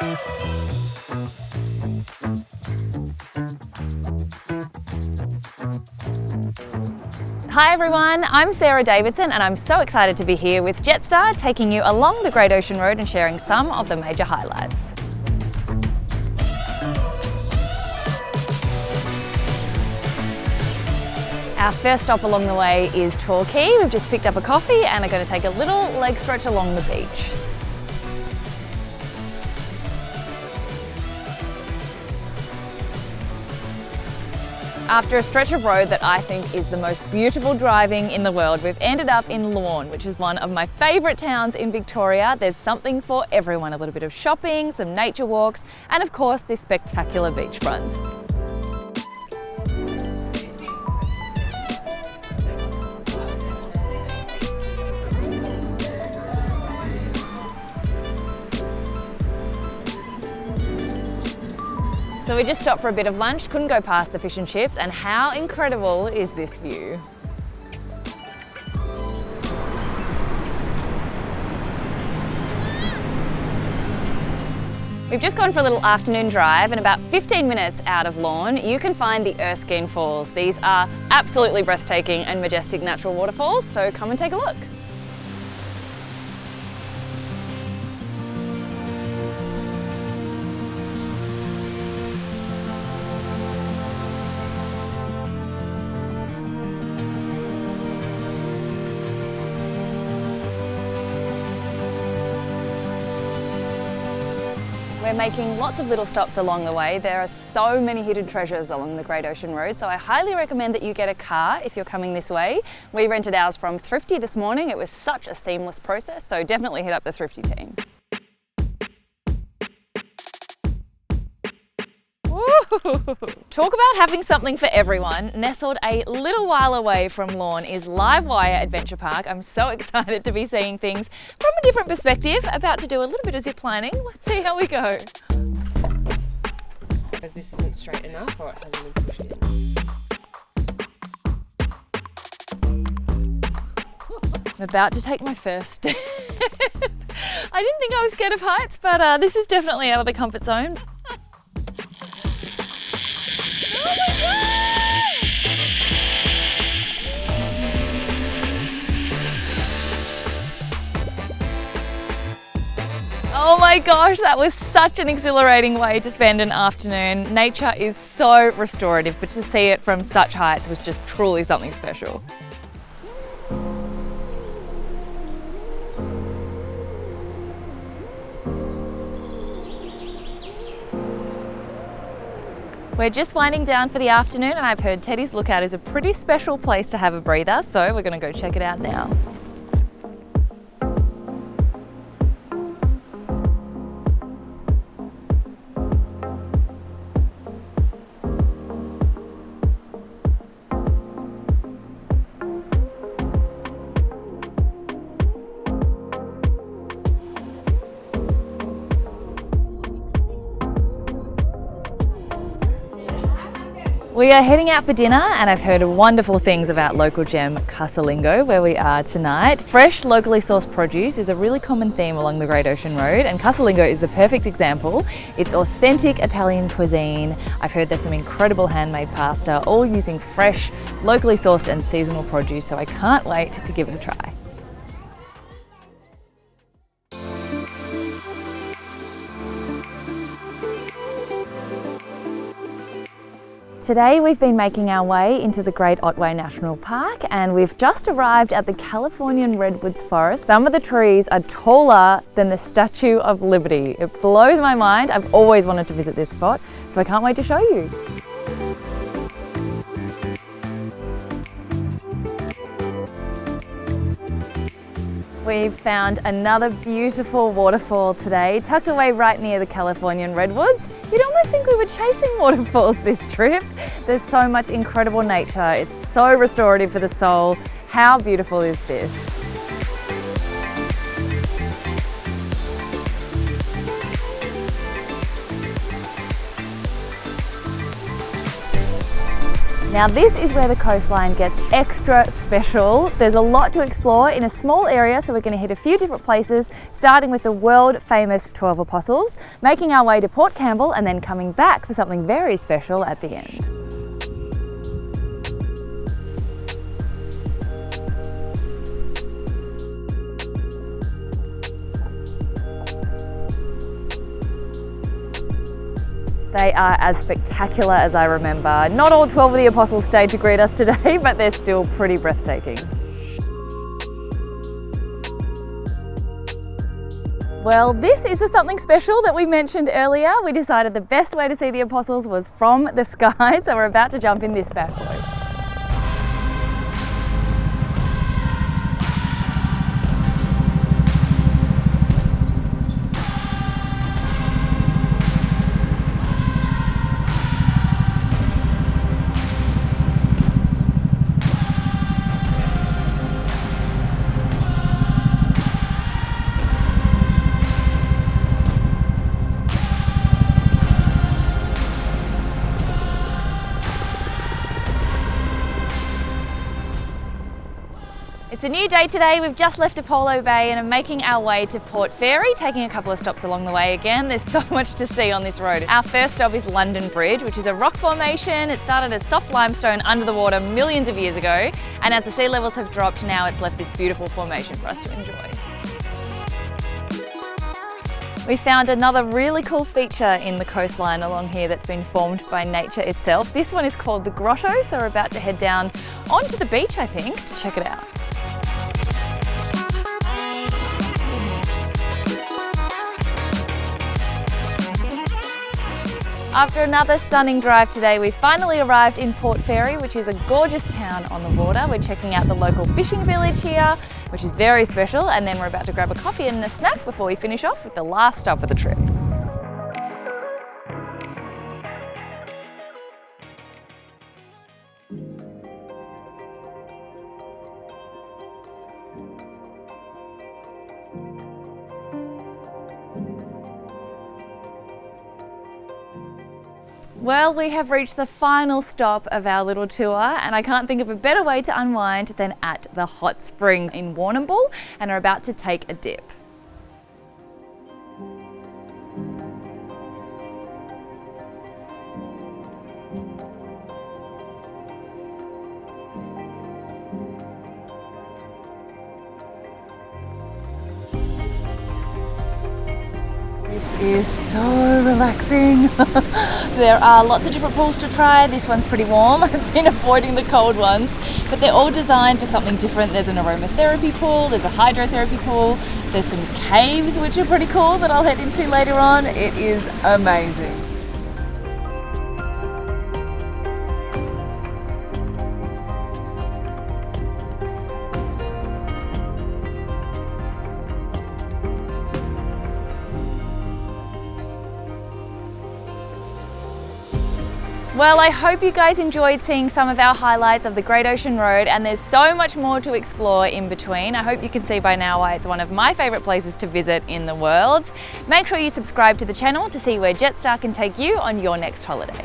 Hi everyone, I'm Sarah Davidson and I'm so excited to be here with Jetstar, taking you along the Great Ocean Road and sharing some of the major highlights. Our first stop along the way is Torquay. We've just picked up a coffee and are going to take a little leg stretch along the beach. After a stretch of road that I think is the most beautiful driving in the world, we've ended up in Lorne, which is one of my favourite towns in Victoria. There's something for everyone, a little bit of shopping, some nature walks, and of course this spectacular beachfront. So we just stopped for a bit of lunch, couldn't go past the fish and chips, and how incredible is this view? We've just gone for a little afternoon drive, and about 15 minutes out of Lorne, you can find the Erskine Falls. These are absolutely breathtaking and majestic natural waterfalls, so come and take a look. We're making lots of little stops along the way. There are so many hidden treasures along the Great Ocean Road, so I highly recommend that you get a car if you're coming this way. We rented ours from Thrifty this morning. It was such a seamless process, so definitely hit up the Thrifty team. Talk about having something for everyone. Nestled a little while away from Lorne is Livewire Adventure Park. I'm so excited to be seeing things from a different perspective. About to do a little bit of zip lining. Let's see how we go. Because this isn't straight enough or it hasn't been pushed in. I'm about to take my first step. I didn't think I was scared of heights, but this is definitely out of the comfort zone. Oh my gosh, that was such an exhilarating way to spend an afternoon. Nature is so restorative, but to see it from such heights was just truly something special. We're just winding down for the afternoon, and I've heard Teddy's Lookout is a pretty special place to have a breather, so we're going to go check it out now. We are heading out for dinner, and I've heard wonderful things about local gem Casalingo, where we are tonight. Fresh, locally sourced produce is a really common theme along the Great Ocean Road, and Casalingo is the perfect example. It's authentic Italian cuisine. I've heard there's some incredible handmade pasta, all using fresh, locally sourced and seasonal produce, so I can't wait to give it a try. Today we've been making our way into the Great Otway National Park, and we've just arrived at the Californian Redwood Forest. Some of the trees are taller than the Statue of Liberty. It blows my mind. I've always wanted to visit this spot, so I can't wait to show you. We've found another beautiful waterfall today, tucked away right near the Californian Redwoods. You'd almost think we were chasing waterfalls this trip. There's so much incredible nature. It's so restorative for the soul. How beautiful is this? Now this is where the coastline gets extra special. There's a lot to explore in a small area, so we're going to hit a few different places, starting with the world famous 12 Apostles, making our way to Port Campbell and then coming back for something very special at the end. They are as spectacular as I remember. Not all 12 of the Apostles stayed to greet us today, but they're still pretty breathtaking. Well, this is the something special that we mentioned earlier. We decided the best way to see the Apostles was from the sky, so we're about to jump in this bad boy. It's a new day today. We've just left Apollo Bay and are making our way to Port Fairy, taking a couple of stops along the way again. There's so much to see on this road. Our first stop is London Bridge, which is a rock formation. It started as soft limestone under the water millions of years ago, and as the sea levels have dropped, now it's left this beautiful formation for us to enjoy. We found another really cool feature in the coastline along here that's been formed by nature itself. This one is called the Grotto, so we're about to head down onto the beach, I think, to check it out. After another stunning drive today, we finally arrived in Port Fairy, which is a gorgeous town on the water. We're checking out the local fishing village here, which is very special, and then we're about to grab a coffee and a snack before we finish off with the last stop of the trip. Well, we have reached the final stop of our little tour, and I can't think of a better way to unwind than at the hot springs in Warrnambool, and are about to take a dip. This is so relaxing. There are lots of different pools to try. This one's pretty warm. I've been avoiding the cold ones, but they're all designed for something different. There's an aromatherapy pool, there's a hydrotherapy pool, there's some caves which are pretty cool that I'll head into later on. It is amazing. Well, I hope you guys enjoyed seeing some of our highlights of the Great Ocean Road, and there's so much more to explore in between. I hope you can see by now why it's one of my favourite places to visit in the world. Make sure you subscribe to the channel to see where Jetstar can take you on your next holiday.